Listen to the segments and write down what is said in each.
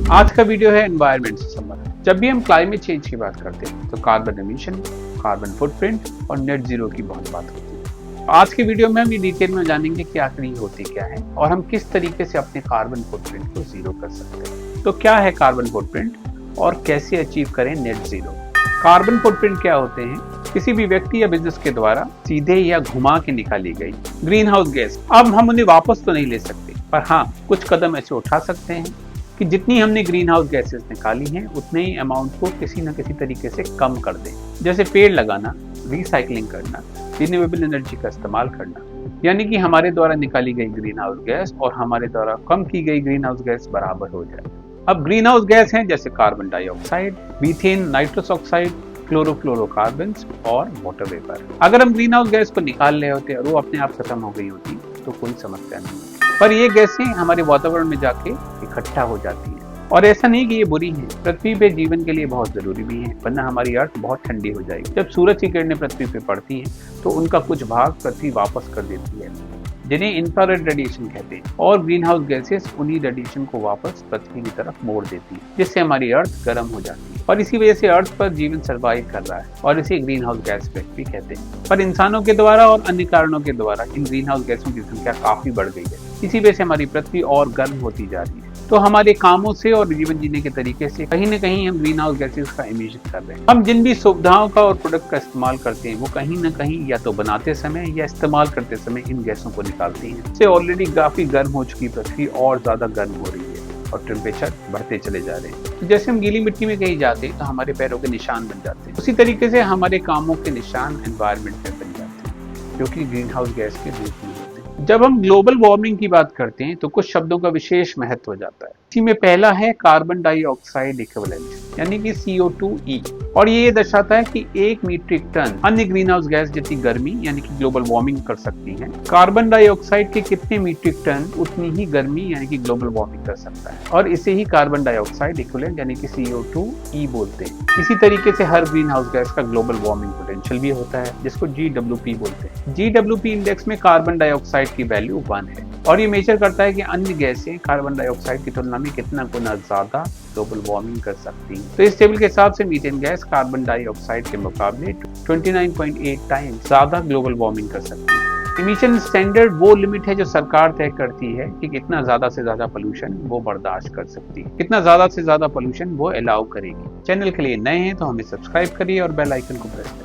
आज का वीडियो है एनवायरनमेंट से संबंधित। जब भी हम क्लाइमेट चेंज की बात करते हैं तो कार्बन एमिशन, कार्बन फुटप्रिंट और नेट जीरो की बहुत बात होती है। आज के वीडियो में हम ये डिटेल में जानेंगे कि आखिर ये होती क्या है और हम किस तरीके से अपने कार्बन फुटप्रिंट को जीरो कर सकते हैं। तो क्या है कार्बन फुटप्रिंट और कैसे अचीव करें नेट जीरो। कार्बन फुटप्रिंट क्या होते हैं? किसी भी व्यक्ति या बिजनेस के द्वारा सीधे या घुमा के निकाली गई ग्रीन हाउस गैस। अब हम उन्हें वापस तो नहीं ले सकते, पर हाँ कुछ कदम ऐसे उठा सकते हैं कि जितनी हमने ग्रीन हाउस गैसेस निकाली हैं उतने ही अमाउंट को किसी न किसी तरीके से कम कर दें। जैसे पेड़ लगाना, रिसाइकलिंग करना, रिन्यूएबल एनर्जी का इस्तेमाल करना, यानी कि हमारे द्वारा निकाली गई ग्रीन हाउस गैस और हमारे द्वारा कम की गई ग्रीन हाउस गैस बराबर हो जाए। अब ग्रीन हाउस गैस हैं जैसे carbon dioxide, methane, nitrous oxide, chlorofluorocarbon और वाटर वेपर। अगर हम ग्रीन हाउस गैस को निकाल रहे होते और वो अपने आप खत्म हो गई होती तो कोई समस्या नहीं होती, पर ये गैसें हमारे वातावरण में जाके इकट्ठा हो जाती हैं। और ऐसा नहीं कि ये बुरी हैं, पृथ्वी पे जीवन के लिए बहुत जरूरी भी है, वरना हमारी अर्थ बहुत ठंडी हो जाएगी। जब सूरज की किरणें पृथ्वी पे पड़ती हैं तो उनका कुछ भाग पृथ्वी वापस कर देती है, जिन्हें इंफ्रारेड रेडिएशन कहते हैं, और ग्रीन हाउस गैसेस उन्हीं रेडिएशन को वापस पृथ्वी की तरफ मोड़ देती है, जिससे हमारी अर्थ गर्म हो जाती है और इसी वजह से अर्थ पर जीवन सर्वाइव कर रहा है और इसे ग्रीन हाउस गैस इफेक्ट भी कहते हैं। पर इंसानों के द्वारा और अन्य कारणों के द्वारा इन ग्रीन हाउस गैसों की संख्या काफी बढ़ गई है। इसी वजह से हमारी पृथ्वी और गर्म होती जा रही है। तो हमारे कामों से और जीवन जीने के तरीके से कहीं न कहीं हम ग्रीन हाउस गैसेस का इमिशन कर रहे हैं। हम जिन भी सुविधाओं का और प्रोडक्ट का इस्तेमाल करते हैं वो कहीं न कहीं या तो बनाते समय या इस्तेमाल करते समय इन गैसों को निकालती हैं। इससे ऑलरेडी काफी गर्म हो चुकी पृथ्वी और ज्यादा गर्म हो रही है और टेम्परेचर बढ़ते चले जा रहे हैं। तो जैसे हम गीली मिट्टी में कहीं जाते हैं तो हमारे पैरों के निशान बन जाते हैं, उसी तरीके से हमारे कामों के निशान एनवायरनमेंट में बन जाते हैं, जो कि ग्रीन हाउस गैस के रूप में होते हैं। जब हम ग्लोबल वार्मिंग की बात करते हैं तो कुछ शब्दों का विशेष महत्व हो जाता है। इसी में पहला है कार्बन डाइऑक्साइड इक्विवेलेंट, यानी कि CO2e, और ये दर्शाता है कि 1 मीट्रिक टन अन्य ग्रीन हाउस गैस जितनी गर्मी यानी कि ग्लोबल वार्मिंग कर सकती है, कार्बन डाइऑक्साइड के कितने मीट्रिक टन उतनी ही गर्मी यानी कि ग्लोबल वार्मिंग कर सकता है, और इसे ही कार्बन डाइऑक्साइड इक्विवेलेंट यानी कि CO2e बोलते हैं। इसी तरीके से हर ग्रीन हाउस गैस का ग्लोबल वार्मिंग पोटेंशियल भी होता है, जिसको GWP बोलते हैं। GWP इंडेक्स में कार्बन डाइऑक्साइड की वैल्यू 1 है और ये मेजर करता है कि अन्य गैसें कार्बन डाइऑक्साइड की तुलना में कितना गुना ज्यादा ग्लोबल वार्मिंग कर सकती हैं। तो इस टेबल के हिसाब से मीथेन गैस कार्बन डाइऑक्साइड के मुकाबले 29.8 टाइम्स ज्यादा ग्लोबल वार्मिंग कर सकती है। इमिशन स्टैंडर्ड वो लिमिट है जो सरकार तय करती है कि कितना ज्यादा से ज्यादा पोल्यूशन वो बर्दाश्त कर सकती है, कितना ज्यादा से ज्यादा पोल्यूशन वो अलाउ करेगी। चैनल के लिए नए हैं तो हमें सब्सक्राइब करिए और बेल आइकन को प्रेस करिए।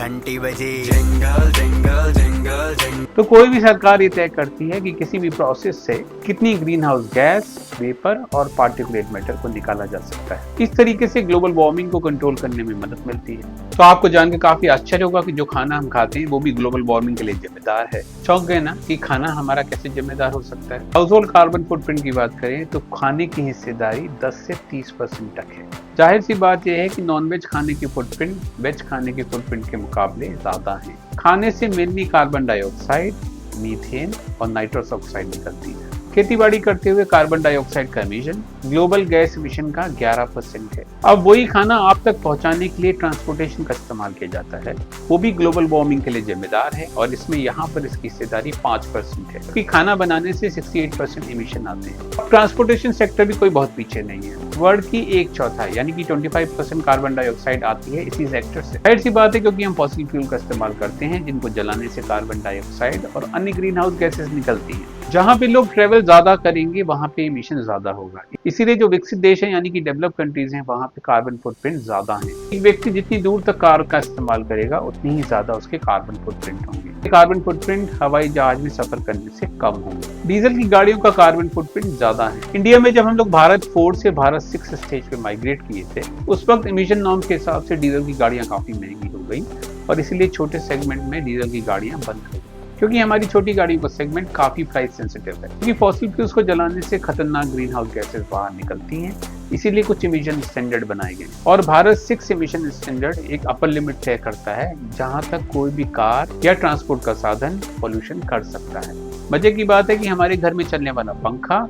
घंटी बजे जंगल जंगल जंगल जंगल। तो कोई भी सरकार ये तय करती है कि किसी भी प्रोसेस से कितनी ग्रीन हाउस गैस, वेपर और पार्टिकुलेट मैटर को निकाला जा सकता है। इस तरीके से ग्लोबल वार्मिंग को कंट्रोल करने में मदद मिलती है। तो आपको जानकर काफी आश्चर्य होगा कि जो खाना हम खाते हैं वो भी ग्लोबल वार्मिंग के लिए जिम्मेदार है। चौंक गए ना कि खाना हमारा कैसे जिम्मेदार हो सकता है। हाउस होल्ड कार्बन फुटप्रिंट की बात करें तो खाने की हिस्सेदारी 10 से 30% तक है। जाहिर सी बात यह है कि नॉनवेज खाने की फुटप्रिंट वेज खाने की फुटप्रिंट के मुकाबले ज्यादा है। खाने से मेनली कार्बन डाइऑक्साइड, मीथेन और नाइट्रस ऑक्साइड निकलती है। खेतीबाड़ी करते हुए कार्बन डाइऑक्साइड का एमिशन ग्लोबल गैस एमिशन का 11% है। अब वही खाना आप तक पहुंचाने के लिए ट्रांसपोर्टेशन का इस्तेमाल किया जाता है, वो भी ग्लोबल वार्मिंग के लिए जिम्मेदार है और इसमें यहाँ पर इसकी हिस्सेदारी 5% है, क्योंकि खाना बनाने से 68% एमिशन आते हैं। ट्रांसपोर्टेशन सेक्टर भी कोई बहुत पीछे नहीं है। वर्ल्ड की 1/4 यानी कि 25% कार्बन डाइऑक्साइड आती है इसी सेक्टर से। जाहिर सी बात है क्योंकि हम फॉसिल फ्यूल का इस्तेमाल करते हैं, जिनको जलाने से कार्बन डाइऑक्साइड और अन्य ग्रीन हाउस गैसेस निकलती हैं। जहाँ पे लोग ट्रेवल ज्यादा करेंगे वहाँ पे एमिशन ज्यादा होगा। इसीलिए जो विकसित देश हैं यानी कि डेवलप कंट्रीज हैं वहाँ पे कार्बन फुटप्रिंट ज्यादा है। एक व्यक्ति जितनी दूर तक कार का इस्तेमाल करेगा उतनी ही ज्यादा उसके कार्बन फुटप्रिंट होंगे। कार्बन फुटप्रिंट हवाई जहाज में सफर करने से कम होंगे। डीजल की गाड़ियों का कार्बन फुटप्रिंट ज्यादा है। इंडिया में जब हम लोग भारत 4 से भारत 6 स्टेज पे माइग्रेट किए थे उस वक्त एमिशन नॉर्म्स के हिसाब से डीजल की गाड़ियां काफी महंगी हो गई और इसीलिए छोटे सेगमेंट में डीजल की गाड़ियां बंद हो गई, क्योंकि हमारी छोटी गाड़ियों का सेगमेंट काफी प्राइस सेंसिटिव है। क्योंकि फॉसिल फ्यूल्स को जलाने से खतरनाक ग्रीन हाउस गैसेस बाहर निकलती हैं, इसीलिए कुछ इमिशन स्टैंडर्ड बनाए गए और भारत 6 इमिशन स्टैंडर्ड एक अपर लिमिट तय करता है जहां तक कोई भी कार या ट्रांसपोर्ट का साधन पोल्यूशन कर सकता है। मजे की बात है कि हमारे घर में चलने वाला पंखा,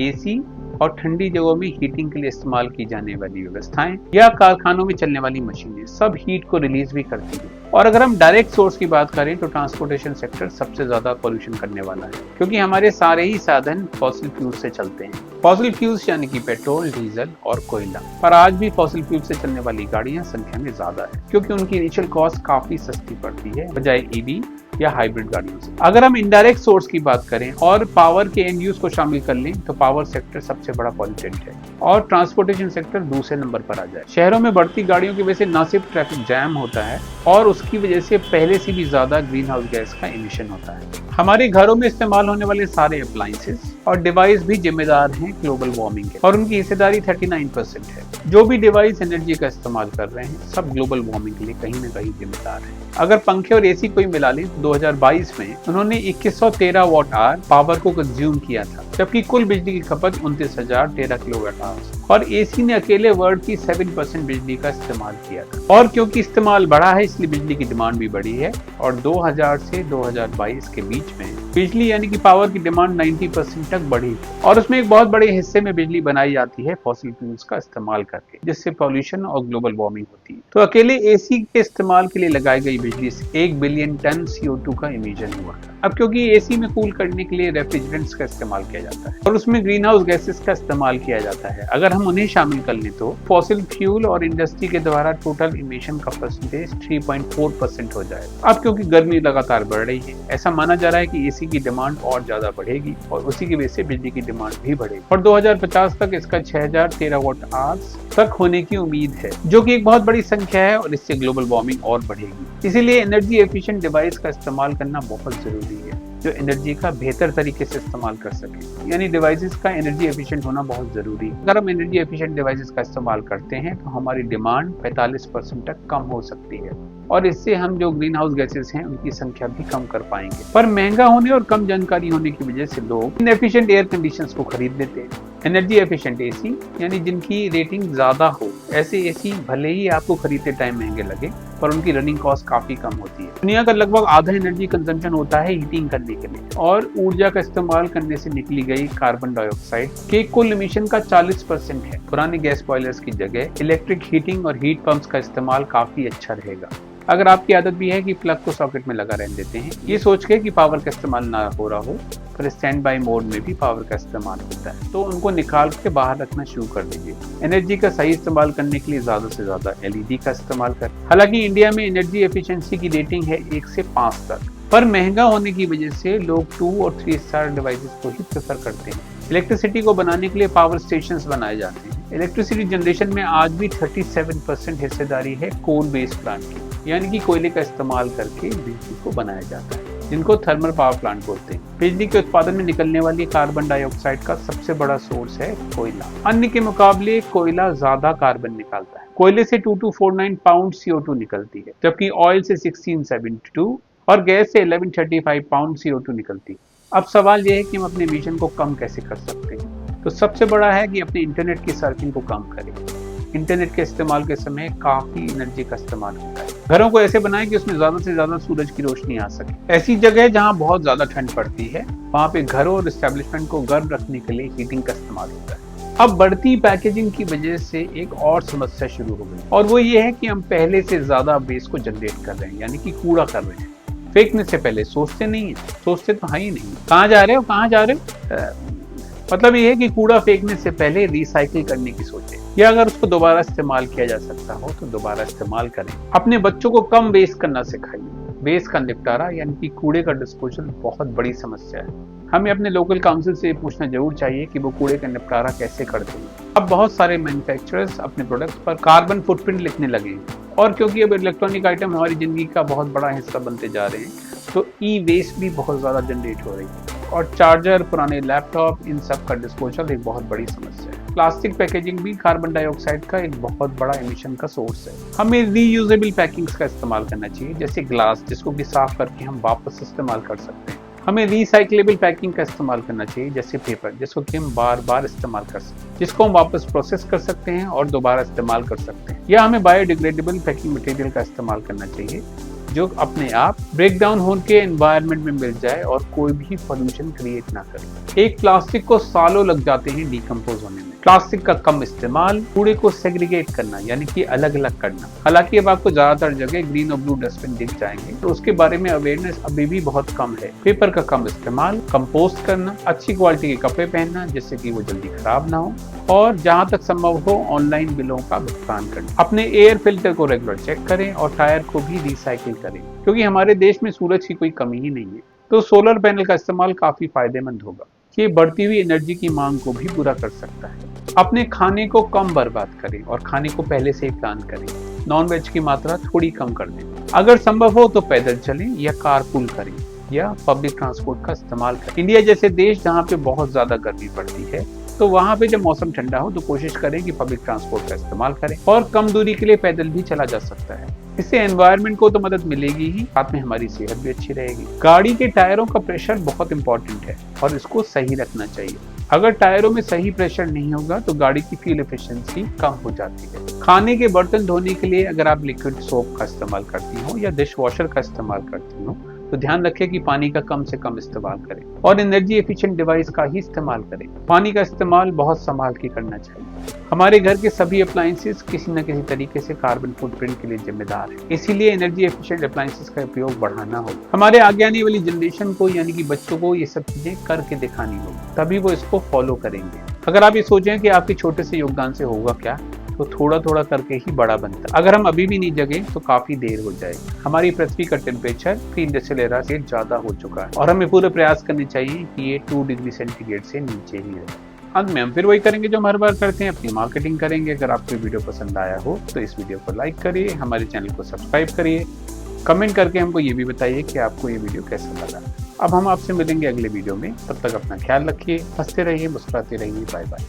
AC और ठंडी जगहों में हीटिंग के लिए इस्तेमाल की जाने वाली व्यवस्थाएं या कारखानों में चलने वाली मशीनें सब हीट को रिलीज भी करती है। और अगर हम डायरेक्ट सोर्स की बात करें तो ट्रांसपोर्टेशन सेक्टर सबसे ज्यादा पोल्यूशन करने वाला है, क्योंकि हमारे सारे ही साधन फॉसिल फ्यूल से चलते हैं। फॉसिल फ्यूल्स यानी कि पेट्रोल, डीजल और कोयला। पर आज भी फॉसिल फ्यूल से चलने वाली गाड़ियां संख्या में ज्यादा है, क्योंकि उनकी इनिशियल कॉस्ट काफी सस्ती पड़ती है बजाय ईवी या हाइब्रिड गाड़ियों से। अगर हम इनडायरेक्ट सोर्स की बात करें और पावर के एंड यूज को शामिल कर लें तो पावर सेक्टर सबसे बड़ा पॉल्यूटेंट है और ट्रांसपोर्टेशन सेक्टर दूसरे नंबर पर आ जाए। शहरों में बढ़ती गाड़ियों की वजह से न सिर्फ ट्रैफिक जैम होता है और उसकी वजह से पहले से भी ज्यादा ग्रीन हाउस गैस का इमिशन होता है। हमारे घरों में इस्तेमाल होने वाले सारे अप्लायंसेस और डिवाइस भी जिम्मेदार हैं ग्लोबल वार्मिंग के, और उनकी हिस्सेदारी 39% है। जो भी डिवाइस एनर्जी का इस्तेमाल कर रहे हैं सब ग्लोबल वार्मिंग के लिए कहीं ना कहीं जिम्मेदार है। अगर पंखे और एसी कोई मिला ले 2022 में उन्होंने 2113 वाट आवर पावर को कंज्यूम किया था, जबकि कुल बिजली की खपत 29,013 किलोवाट आवर, और एसी ने अकेले वर्ल्ड की 7% बिजली का इस्तेमाल किया था। और क्योंकि इस्तेमाल बढ़ा है इसलिए बिजली की डिमांड भी बढ़ी है, और 2000 से 2022 के बीच में बिजली यानी कि पावर की डिमांड 90% तक बढ़ी, और उसमें एक बहुत बड़े हिस्से में बिजली बनाई जाती है फॉसिल फ्यूल्स का इस्तेमाल करके, जिससे पॉल्यूशन और ग्लोबल वार्मिंग होती है। तो अकेले एसी के इस्तेमाल के लिए लगाई गई बिजली से 1 बिलियन टन CO2 का इमिशन हुआ। अब क्योंकि एसी में कूल करने के लिए रेफ्रिजरेंट्स का इस्तेमाल किया जाता है और उसमें ग्रीन हाउस गैसेस का इस्तेमाल किया जाता है, अगर हम उन्हें शामिल कर लें तो फॉसिल फ्यूल और इंडस्ट्री के द्वारा टोटल इमिशन का परसेंटेज 3.4% हो जाए। अब क्योंकि गर्मी लगातार बढ़ रही है, ऐसा माना जा रहा है कि एसी की डिमांड और ज्यादा बढ़ेगी और उसी की वजह से बिजली की डिमांड भी बढ़ेगी, और 2050 तक इसका 6013 वाट आवर्स तक होने की उम्मीद है, जो कि एक बहुत बड़ी संख्या है, और इससे ग्लोबल वार्मिंग और बढ़ेगी। इसीलिए एनर्जी एफिशिएंट डिवाइस का इस्तेमाल करना बहुत जरूरी है जो एनर्जी का बेहतर तरीके से इस्तेमाल कर सके, यानी डिवाइसेस का एनर्जी एफिशिएंट होना बहुत जरूरी है। अगर हम एनर्जी एफिशिएंट डिवाइसेस का इस्तेमाल करते हैं तो हमारी डिमांड 45% तक कम हो सकती है, और इससे हम जो ग्रीन हाउस गैसेस हैं उनकी संख्या भी कम कर पाएंगे। पर महंगा होने और कम जानकारी होने की वजह से लोग इनएफिशिएंट एयर कंडीशंस को खरीद लेते हैं। एनर्जी एफिशिएंट एसी यानी जिनकी रेटिंग ज्यादा हो, ऐसे एसी भले ही आपको खरीदते टाइम महंगे लगे पर उनकी रनिंग कॉस्ट काफी कम होती है। दुनिया का लगभग आधा एनर्जी कंजम्पशन होता है हीटिंग करने के लिए, और ऊर्जा का इस्तेमाल करने से निकली गई कार्बन डाइऑक्साइड के कुल इमिशन का 40% है। पुराने गैस बॉयलर्स की जगह इलेक्ट्रिक हीटिंग और हीट पंप्स का इस्तेमाल काफी अच्छा रहेगा। अगर आपकी आदत भी है कि प्लग को सॉकेट में लगा रहने देते हैं, ये सोच के कि पावर का इस्तेमाल ना हो रहा हो, पर स्टैंड बाय मोड में भी पावर का इस्तेमाल होता है, तो उनको निकाल के बाहर रखना शुरू कर दीजिए। एनर्जी का सही इस्तेमाल करने के लिए ज्यादा से ज्यादा LED का इस्तेमाल करें। हालांकि इंडिया में एनर्जी एफिशिएंसी की रेटिंग है 1 से 5 तक, पर महंगा होने की वजह से लोग 2 और 3 स्टार डिवाइसेस को ही प्रेफर करते हैं। इलेक्ट्रिसिटी को बनाने के लिए पावर स्टेशन बनाए जाते हैं। इलेक्ट्रिसिटी जनरेशन में आज भी 37% हिस्सेदारी है कोल बेस्ड प्लांट की, यानी कि कोयले का इस्तेमाल करके बिजली को बनाया जाता है, जिनको थर्मल पावर प्लांट बोलते हैं। बिजली के उत्पादन में निकलने वाली कार्बन डाइऑक्साइड का सबसे बड़ा सोर्स है कोयला। अन्य के मुकाबले कोयला ज्यादा कार्बन निकालता है। कोयले से 2249 पाउंड CO2 निकलती है, जबकि ऑयल से 1672 और गैस से 1135 पाउंड CO2 निकलती है। अब सवाल यह है कि हम अपने इमिशन को कम कैसे कर सकते हैं। तो सबसे बड़ा है कि अपने इंटरनेट की सर्फिंग को कम करें। इंटरनेट के इस्तेमाल के समय काफी एनर्जी का इस्तेमाल होता है। घरों को ऐसे बनाएं कि उसमें ज्यादा से ज्यादा सूरज की रोशनी आ सके। ऐसी जगह जहां बहुत ज्यादा ठंड पड़ती है वहां पे घरों और एस्टेब्लिशमेंट को गर्म रखने के लिए हीटिंग का इस्तेमाल होता है। अब बढ़ती पैकेजिंग की वजह से एक और समस्या शुरू हो गई, और वो ये है कि हम पहले से ज्यादा वेस्ट को जनरेट कर रहे हैं, यानी कि कूड़ा कर रहे हैं। फेंकने से पहले सोचते नहीं है, सोचते तो है ही नहीं, कहाँ जा रहे हो कहाँ जा रहे हो। मतलब ये है कि कूड़ा फेंकने से पहले रिसाइकिल करने की सोचें, या अगर उसको दोबारा इस्तेमाल किया जा सकता हो तो दोबारा इस्तेमाल करें। अपने बच्चों को कम वेस्ट करना सिखाइए। वेस्ट का निपटारा यानी कि कूड़े का डिस्पोजल बहुत बड़ी समस्या है। हमें अपने लोकल काउंसिल से पूछना जरूर चाहिए कि वो कूड़े का निपटारा कैसे करते हैं। अब बहुत सारे मैन्युफैक्चरर्स अपने प्रोडक्ट्स पर कार्बन फुटप्रिंट लिखने लगे हैं, और क्योंकि अब इलेक्ट्रॉनिक आइटम हमारी जिंदगी का बहुत बड़ा हिस्सा बनते जा रहे हैं तो ई-वेस्ट भी बहुत ज्यादा जनरेट हो रही है, और चार्जर, पुराने लैपटॉप, इन सब का डिस्पोजल एक बहुत बड़ी समस्या है। प्लास्टिक पैकेजिंग भी कार्बन डाइऑक्साइड का एक बहुत बड़ा एमिशन का सोर्स है। हमें रीयूजेबल पैकिंग्स का इस्तेमाल करना चाहिए, जैसे ग्लास, जिसको कि साफ करके हम वापस इस्तेमाल कर सकते हैं। हमें रिसाइक्लेबल पैकिंग का इस्तेमाल करना चाहिए, जैसे पेपर, जिसको कि हम बार बार इस्तेमाल कर सकते हैं, जिसको हम वापस प्रोसेस कर सकते हैं और दोबारा इस्तेमाल कर सकते हैं। या हमें बायोडिग्रेडेबल पैकिंग मटेरियल का इस्तेमाल करना चाहिए, जो अपने आप ब्रेक डाउन होकर एनवायरनमेंट में मिल जाए और कोई भी पोल्यूशन क्रिएट ना करे। एक प्लास्टिक को सालों लग जाते हैं डिकम्पोज होने में। प्लास्टिक का कम इस्तेमाल, कूड़े को सेग्रीगेट करना यानी कि अलग अलग करना। हालांकि अब आपको ज्यादातर जगह ग्रीन और ब्लू डस्टबिन दिख जाएंगे, तो उसके बारे में अवेयरनेस अभी भी बहुत कम है। पेपर का कम इस्तेमाल, कंपोस्ट करना, अच्छी क्वालिटी के कपड़े पहनना जिससे कि वो जल्दी खराब ना हो, और जहां तक संभव हो ऑनलाइन बिलों का भुगतान करना। अपने एयर फिल्टर को रेगुलर चेक करें और टायर को भी रिसाइकिल करें, क्योंकि हमारे देश में सूरज की कोई कमी ही नहीं है। तो सोलर पैनल का इस्तेमाल काफी फायदेमंद होगा। ये बढ़ती हुई एनर्जी की मांग को भी पूरा कर सकता है। अपने खाने को कम बर्बाद करें और खाने को पहले से ही प्लान करें। नॉन वेज की मात्रा थोड़ी कम कर दें। अगर संभव हो तो पैदल चलें या कारपूल करें या पब्लिक ट्रांसपोर्ट का इस्तेमाल करें। इंडिया जैसे देश जहाँ पे बहुत ज्यादा गर्मी पड़ती है, तो वहाँ पे जब मौसम ठंडा हो तो कोशिश करें कि पब्लिक ट्रांसपोर्ट का इस्तेमाल करें, और कम दूरी के लिए पैदल भी चला जा सकता है। इससे एनवायरनमेंट को तो मदद मिलेगी ही, साथ में हमारी सेहत भी अच्छी रहेगी। गाड़ी के टायरों का प्रेशर बहुत इंपॉर्टेंट है और इसको सही रखना चाहिए। अगर टायरों में सही प्रेशर नहीं होगा तो गाड़ी की फ्यूल एफिशिएंसी कम हो जाती है। खाने के बर्तन धोने के लिए अगर आप लिक्विड सोप का इस्तेमाल करती हो या डिश वॉशर का इस्तेमाल करती हो, तो ध्यान रखें कि पानी का कम से कम इस्तेमाल करें और एनर्जी एफिशिएंट डिवाइस का ही इस्तेमाल करें। पानी का इस्तेमाल बहुत संभाल के करना चाहिए। हमारे घर के सभी अप्लायंसेस किसी न किसी तरीके से कार्बन फुटप्रिंट के लिए जिम्मेदार है, इसीलिए एनर्जी एफिशिएंट अप्लायंसेस का उपयोग बढ़ाना होगा। हमारे आगे आने वाली जनरेशन को यानी कि बच्चों को ये सब चीजें करके दिखानी होगी, तभी वो इसको फॉलो करेंगे। अगर आप ये सोचें कि आपके छोटे से योगदान से होगा क्या, तो थोड़ा थोड़ा करके ही बड़ा बनता है। अगर हम अभी भी नहीं जगे तो काफी देर हो जाएगी। हमारी पृथ्वी का टेम्परेचर प्री इंडस्ट्रियल एरा से ज्यादा हो चुका है और हमें पूरे प्रयास करने चाहिए कि ये 2 डिग्री सेंटीग्रेड से नीचे ही रहे। अंत में हम फिर वही करेंगे जो हम हर बार करते हैं, अपनी मार्केटिंग करेंगे। अगर आपको वीडियो पसंद आया हो तो इस वीडियो को लाइक करिए, हमारे चैनल को सब्सक्राइब करिए, कमेंट करके हमको ये भी बताइए कि आपको ये वीडियो कैसा लगा। अब हम आपसे मिलेंगे अगले वीडियो में, तब तक अपना ख्याल रखिए, हंसते रहिए, मुस्कुराते रहिए। Bye bye.